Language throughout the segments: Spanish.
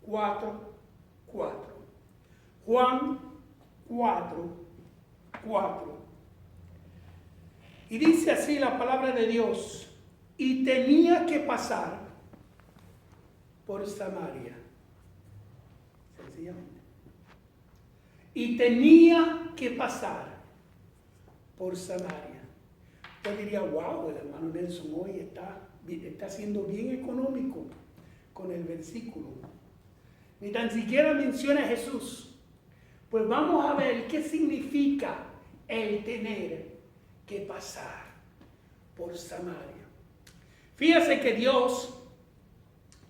4, 4. Juan 4, 4. Y dice así la palabra de Dios: y tenía que pasar por Samaria. Sencillamente. Y tenía que pasar por Samaria. Usted diría, wow, el hermano Nelson hoy está siendo bien económico con el versículo. Ni tan siquiera menciona a Jesús. Pues vamos a ver qué significa el tener que pasar por Samaria. Fíjese que Dios,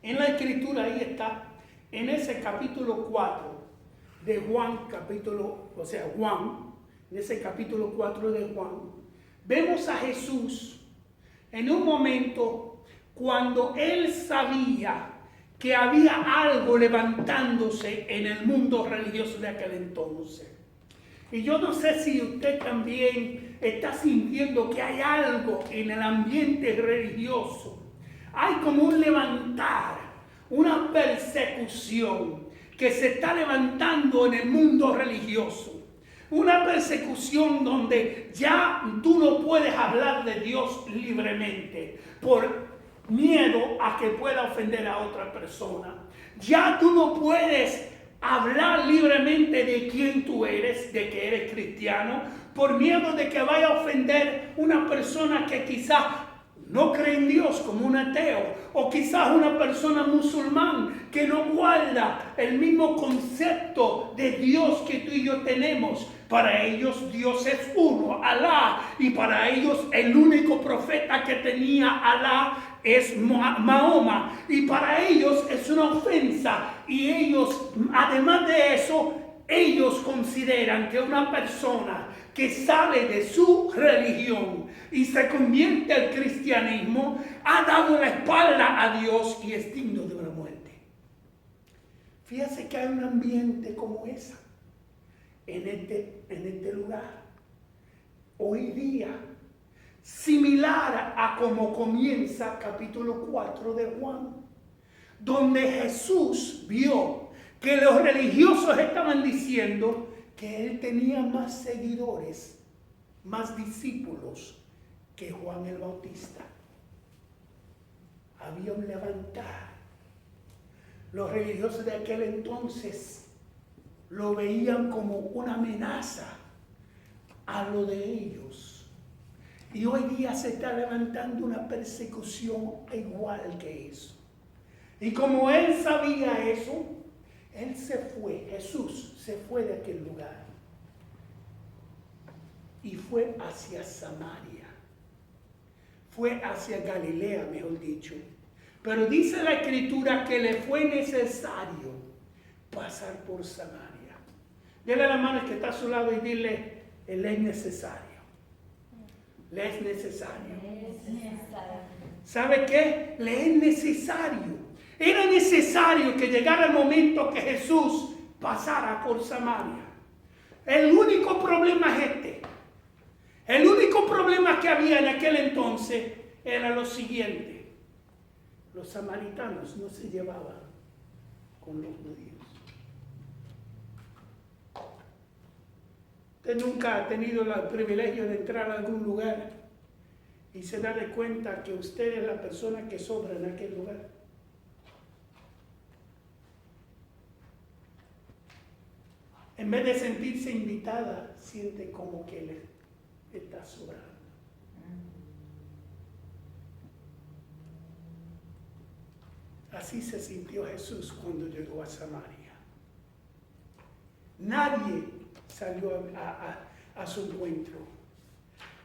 en la escritura, ahí está, en ese capítulo 4 de Juan, Juan, en ese capítulo 4 de Juan, vemos a Jesús en un momento cuando él sabía que había algo levantándose en el mundo religioso de aquel entonces. Y yo no sé si usted también está sintiendo que hay algo en el ambiente religioso. Hay como un levantar, una persecución que se está levantando en el mundo religioso. Una persecución donde ya tú no puedes hablar de Dios libremente por miedo a que pueda ofender a otra persona. Ya tú no puedes hablar libremente de quién tú eres, de que eres cristiano, por miedo de que vaya a ofender una persona que quizás no cree en Dios, como un ateo, o quizás una persona musulmán que no guarda el mismo concepto de Dios que tú y yo tenemos. Para ellos Dios es uno, Alá, y para ellos el único profeta que tenía Alá es Mahoma, y para ellos es una ofensa, y ellos, además de eso, ellos consideran que una persona que sale de su religión y se convierte al cristianismo ha dado la espalda a Dios y es digno de una muerte. Fíjese que hay un ambiente como ese en este lugar hoy día, similar a como comienza capítulo 4 de Juan, donde Jesús vio que los religiosos estaban diciendo que él tenía más seguidores, más discípulos que Juan el Bautista. Había un levantar. Los religiosos de aquel entonces lo veían como una amenaza a lo de ellos. Y hoy día se está levantando una persecución igual que eso. Y como él sabía eso, él se fue, Jesús se fue de aquel lugar y fue hacia Samaria, fue hacia Galilea, mejor dicho. Pero dice la escritura que le fue necesario pasar por Samaria. Dile a la mano que está a su lado y dile, él es necesario. Le es necesario. ¿Sabe qué? Le es necesario. Era necesario que llegara el momento que Jesús pasara por Samaria. El único problema es este. El único problema que había en aquel entonces era lo siguiente. Los samaritanos no se llevaban con los judíos. Usted nunca ha tenido el privilegio de entrar a algún lugar y se da de cuenta que usted es la persona que sobra en aquel lugar. En vez de sentirse invitada, siente como que le está sobrando. Así se sintió Jesús cuando llegó a Samaria. Nadie salió a su encuentro.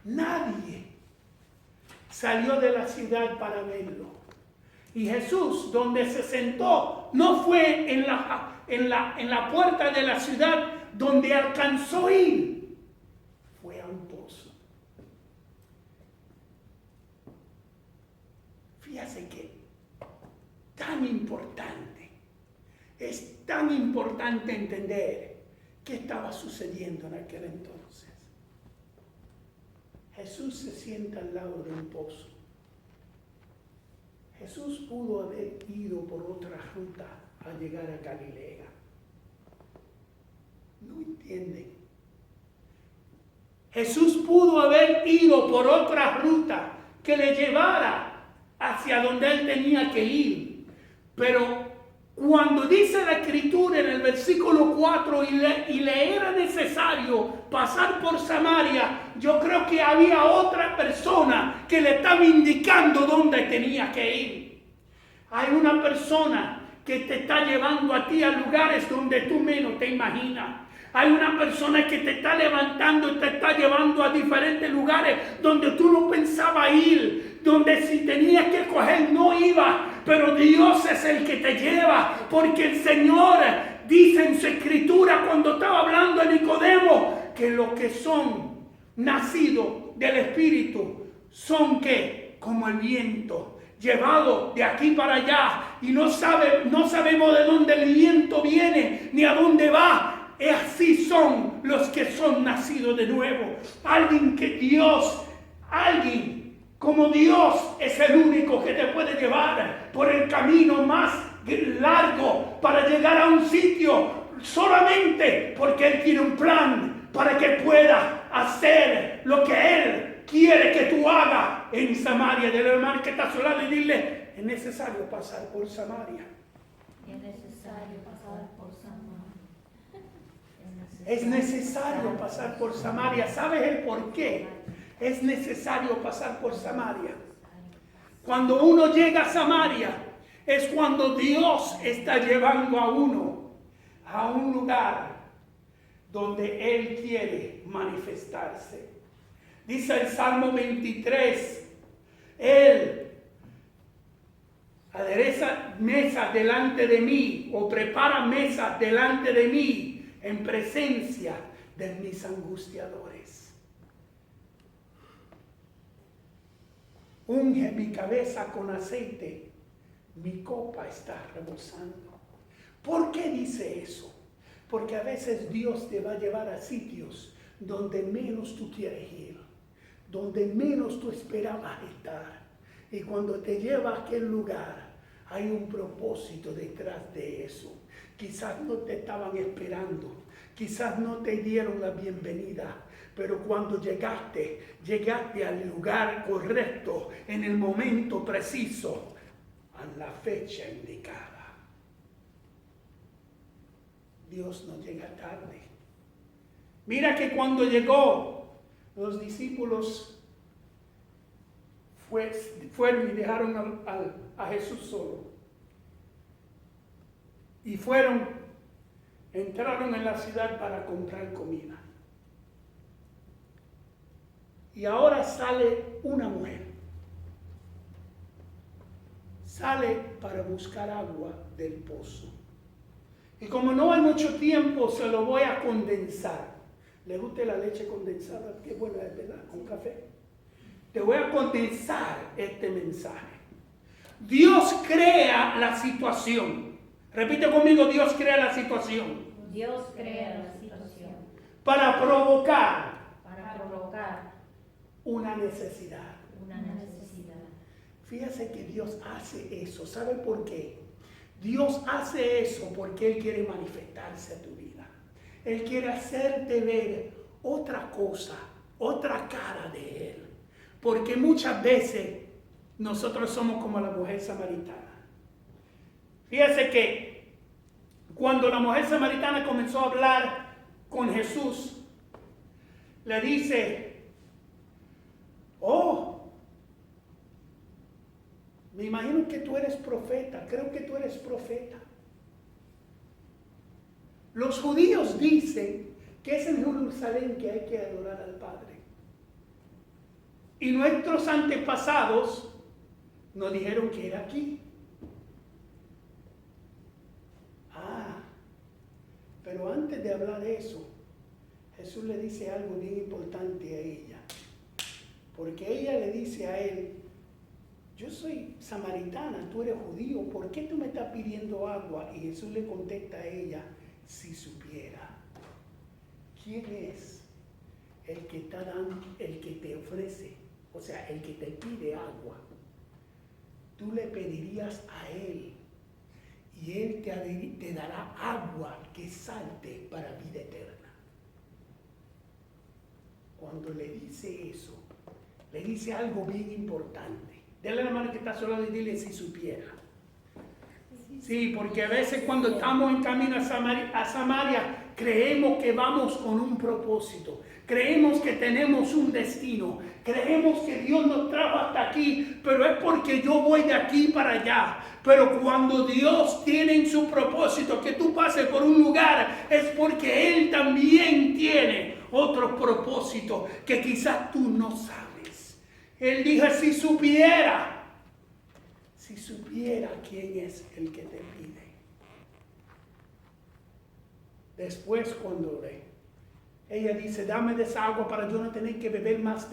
Nadie salió de la ciudad para verlo. Y Jesús, donde se sentó, no fue en la puerta de la ciudad donde alcanzó a ir. Fue a un pozo. Fíjate que es tan importante entender qué estaba sucediendo en aquel entonces. Jesús se sienta al lado de un pozo. Jesús pudo haber ido por otra ruta a llegar a Galilea. No entienden. Jesús pudo haber ido por otra ruta que le llevara hacia donde él tenía que ir. Pero cuando dice la Escritura en el versículo 4 y le era necesario pasar por Samaria, yo creo que había otra persona que le estaba indicando dónde tenía que ir. Hay una persona que te está llevando a ti a lugares donde tú menos te imaginas. Hay una persona que te está levantando y te está llevando a diferentes lugares donde tú no pensabas ir, donde si tenías que coger no ibas, pero Dios es el que te lleva, porque el Señor dice en su Escritura cuando estaba hablando a Nicodemo que los que son nacidos del Espíritu son que como el viento, llevado de aquí para allá, y no sabemos de dónde el viento viene ni a dónde va. Así son los que son nacidos de nuevo. Alguien como Dios es el único que te puede llevar por el camino más largo para llegar a un sitio, solamente porque Él tiene un plan para que pueda hacer lo que Él quiere que tú hagas en Samaria. Del hermano que está a su lado y dile: es necesario pasar por Samaria. Es necesario pasar por Samaria. Es necesario pasar por Samaria. ¿Sabes el por qué? Es necesario pasar por Samaria. Cuando uno llega a Samaria, es cuando Dios está llevando a uno a un lugar donde Él quiere manifestarse. Dice el Salmo 23, Él adereza mesa delante de mí, o prepara mesa delante de mí en presencia de mis angustiadores. Unge mi cabeza con aceite, mi copa está rebosando. ¿Por qué dice eso? Porque a veces Dios te va a llevar a sitios donde menos tú quieres ir, donde menos tú esperabas estar. Y cuando te lleva a aquel lugar, hay un propósito detrás de eso. Quizás no te estaban esperando, quizás no te dieron la bienvenida, pero cuando llegaste al lugar correcto, en el momento preciso, a la fecha indicada. Dios no llega tarde. Mira que cuando llegó, los discípulos fueron y dejaron a Jesús solo. Y entraron en la ciudad para comprar comida. Y ahora sale una mujer. Sale para buscar agua del pozo. Y como no hay mucho tiempo, se lo voy a condensar. ¿Le gusta la leche condensada? Qué buena es, ¿verdad? Con café. Te voy a condensar este mensaje. Dios crea la situación. Repite conmigo: Dios crea la situación. Dios crea la situación. Para provocar una necesidad. Fíjese que Dios hace eso. ¿Sabe por qué? Dios hace eso porque Él quiere manifestarse a tu vida. Él quiere hacerte ver otra cosa, otra cara de Él. Porque muchas veces nosotros somos como la mujer samaritana. Fíjese que cuando la mujer samaritana comenzó a hablar con Jesús, le dice: oh, me imagino que tú eres profeta, creo que tú eres profeta. Los judíos dicen que es en Jerusalén que hay que adorar al Padre. Y nuestros antepasados nos dijeron que era aquí. Pero antes de hablar de eso, Jesús le dice algo bien importante a ella. Porque ella le dice a él: yo soy samaritana, tú eres judío, ¿por qué tú me estás pidiendo agua? Y Jesús le contesta a ella: si supiera quién es el que está dando, el que te ofrece, o sea, el que te pide agua, tú le pedirías a él y Él te dará agua que salte para vida eterna. Cuando le dice eso, le dice algo bien importante. Dale la mano que está sola y dile si supiera. Sí, porque a veces cuando estamos en camino a Samaria, creemos que vamos con un propósito. Creemos que tenemos un destino. Creemos que Dios nos trajo hasta aquí, pero es porque yo voy de aquí para allá. Pero cuando Dios tiene en su propósito que tú pases por un lugar, es porque Él también tiene otro propósito que quizás tú no sabes. Él dijo, si supiera quién es el que te pide. Después cuando ella dice, dame de esa agua para yo no tener que beber más,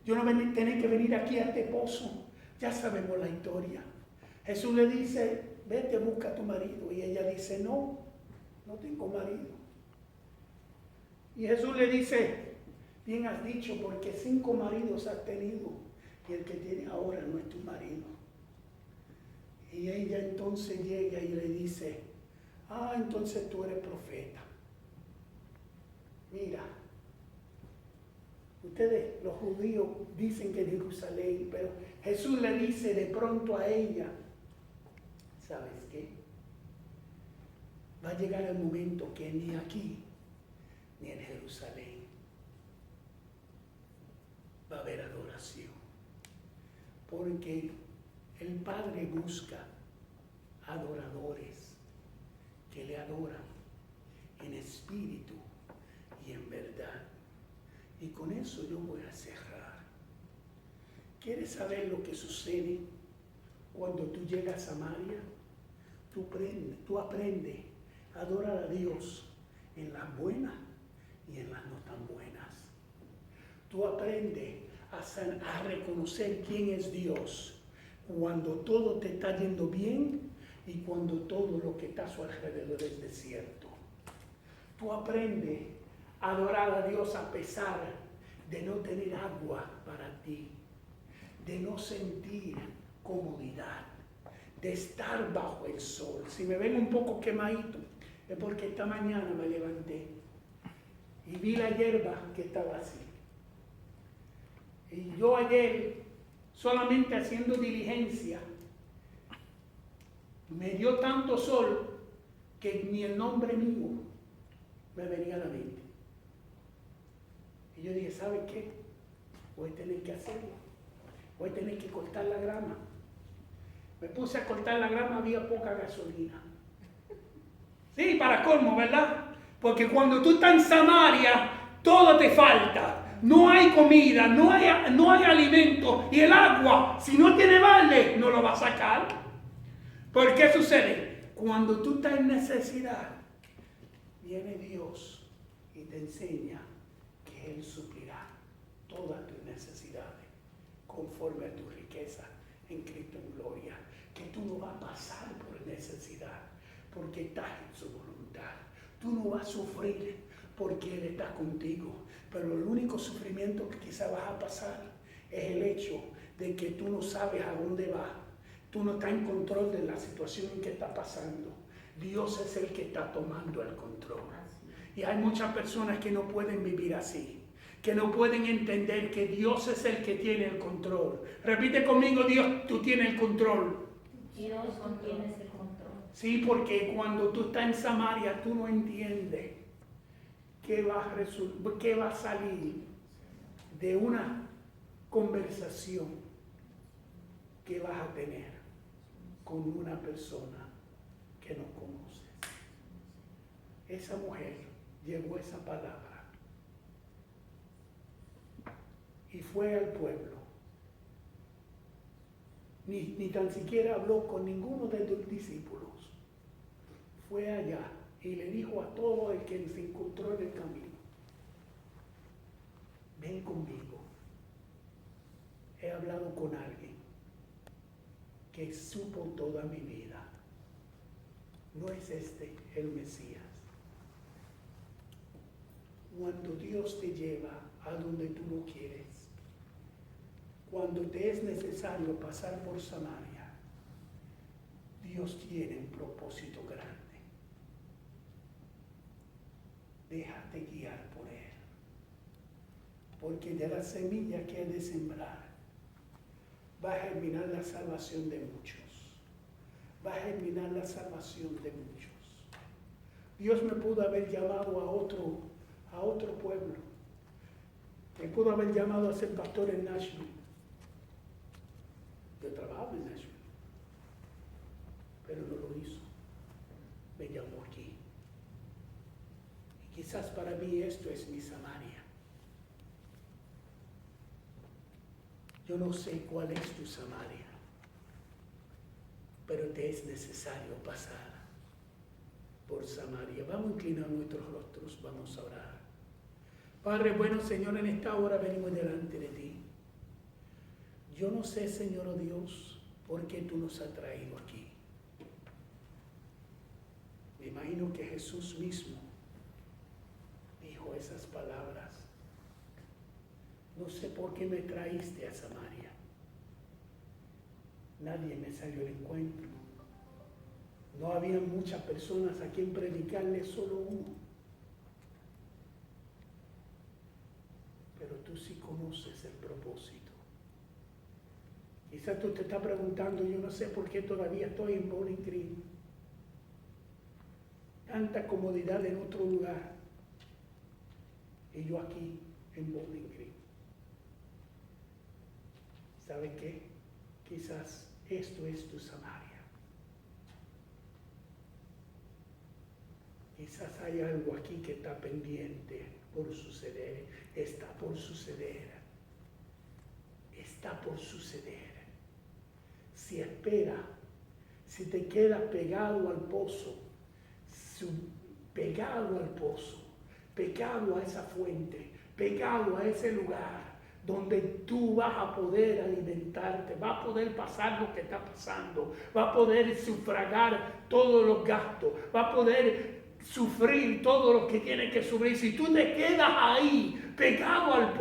yo no tener que venir aquí a este pozo. Ya sabemos la historia. Jesús le dice, vete, busca a tu marido. Y ella dice, no tengo marido. Y Jesús le dice, bien has dicho, porque 5 maridos has tenido y el que tiene ahora no es tu marido. Y ella entonces llega y le dice, entonces tú eres profeta. Mira, ustedes los judíos dicen que Jerusalén, pero Jesús le dice de pronto a ella, ¿sabes qué? Va a llegar el momento que ni aquí ni en Jerusalén va a haber adoración, porque el Padre busca adoradores que le adoran en espíritu y en verdad. Y con eso yo voy a cerrar. ¿Quieres saber lo que sucede cuando tú llegas a Samaria? Tú aprendes a adorar a Dios en las buenas y en las no tan buenas. Tú aprendes a reconocer quién es Dios cuando todo te está yendo bien y cuando todo lo que está a su alrededor es desierto. Tú aprendes a adorar a Dios a pesar de no tener agua para ti, de no sentir comodidad, de estar bajo el sol. Si me ven un poco quemadito, es porque esta mañana me levanté y vi la hierba que estaba así. Y yo ayer, solamente haciendo diligencia, me dio tanto sol que ni el nombre mío me venía a la mente. Y yo dije, ¿sabe qué? Voy a tener que hacerlo. Voy a tener que cortar la grama. Me puse a cortar la grama, había poca gasolina. Sí, para colmo, ¿verdad? Porque cuando tú estás en Samaria, todo te falta. No hay comida, no hay alimento. Y el agua, si no tiene balde, no lo va a sacar. ¿Por qué sucede? Cuando tú estás en necesidad, viene Dios y te enseña que Él suplirá todas tus necesidades conforme a tu riqueza en Cristo en gloria. Que tú no vas a pasar por necesidad porque estás en su voluntad. Tú no vas a sufrir porque Él está contigo. Pero el único sufrimiento que quizá vas a pasar es el hecho de que tú no sabes a dónde vas. Tú no estás en control de la situación en que está pasando. Dios es el que está tomando el control. Y hay muchas personas que no pueden vivir así, que no pueden entender que Dios es el que tiene el control. Repite conmigo, Dios, tú tienes el control. Dios tienes el control. Sí, porque cuando tú estás en Samaria, tú no entiendes qué va a salir de una conversación que vas a tener con una persona que no conoces. Esa mujer llevó esa palabra y fue al pueblo. Ni tan siquiera habló con ninguno de los discípulos. Fue allá y le dijo a todo el que se encontró en el camino: ven conmigo. He hablado con alguien que supo toda mi vida. ¿No es este el Mesías? Cuando Dios te lleva a donde tú no quieres, cuando te es necesario pasar por Samaria, Dios tiene un propósito grande. Déjate guiar por Él. Porque de la semilla que Él de sembrar, va a germinar la salvación de muchos. Va a germinar la salvación de muchos. Dios me pudo haber llamado a otro pueblo. Me pudo haber llamado a ser pastor en Nashville. Yo trabajo en Nashville. Pero no lo hizo. Me llamó aquí. Y quizás para mí esto es mi Samaria. Yo no sé cuál es tu Samaria, pero te es necesario pasar por Samaria. Vamos a inclinar nuestros rostros, vamos a orar. Padre bueno, Señor, en esta hora venimos delante de ti. Yo no sé, Señor oh Dios, por qué tú nos has traído aquí. Me imagino que Jesús mismo dijo esas palabras. No sé por qué me traíste a Samaria. Nadie me salió al encuentro. No había muchas personas a quien predicarle, solo uno. Pero tú sí conoces el propósito. Quizás tú te estás preguntando, yo no sé por qué todavía estoy en Bowling Green. Tanta comodidad en otro lugar. Y yo aquí en Bowling Green. ¿Sabe qué? Quizás esto es tu Samaria. Quizás hay algo aquí que está pendiente por suceder. Está por suceder. Está por suceder. Si espera, si te quedas pegado al pozo, pegado al pozo, pegado a esa fuente, pegado a ese lugar, donde tú vas a poder alimentarte, vas a poder pasar lo que está pasando, vas a poder sufragar todos los gastos, vas a poder sufrir todo lo que tienes que sufrir. Si tú te quedas ahí, pegado al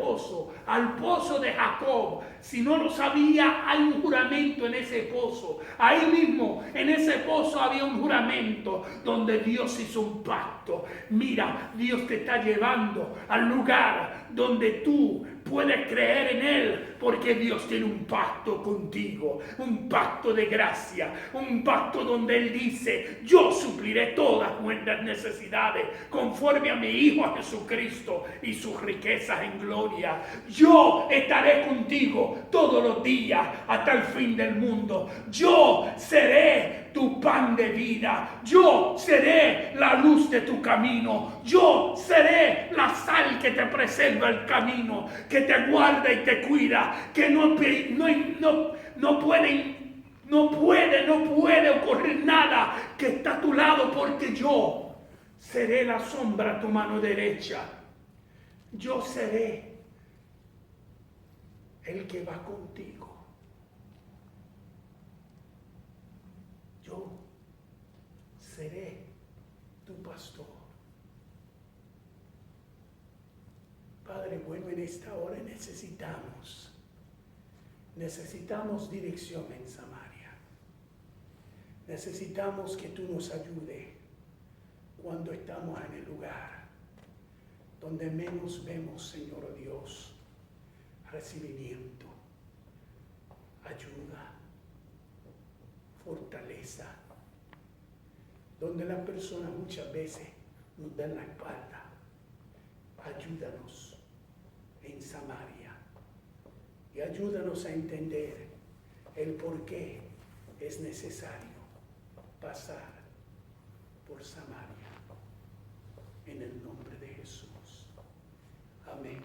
pozo de Jacob, si no lo sabía, hay un juramento en ese pozo. Ahí mismo, en ese pozo había un juramento donde Dios hizo un pacto. Mira, Dios te está llevando al lugar donde tú puedes creer en Él, porque Dios tiene un pacto contigo, un pacto de gracia, un pacto donde Él dice, yo supliré todas nuestras necesidades conforme a mi Hijo a Jesucristo y sus riquezas en gloria. Yo estaré contigo todos los días hasta el fin del mundo. Yo seré tu pan de vida. Yo seré la luz de tu camino. Yo seré la sal que te preserva el camino, que te guarda y te cuida, que no puede ocurrir nada que está a tu lado, porque yo seré la sombra a tu mano derecha. Yo seré el que va contigo. Yo seré tu pastor. Padre bueno, en esta hora necesitamos dirección en Samaria. Necesitamos que tú nos ayudes cuando estamos en el lugar donde menos vemos, Señor oh Dios, recibimiento, ayuda, fortaleza, donde las personas muchas veces nos dan la espalda. Ayúdanos en Samaria y ayúdanos a entender el por qué es necesario pasar por Samaria, en el nombre de Jesús. Amén.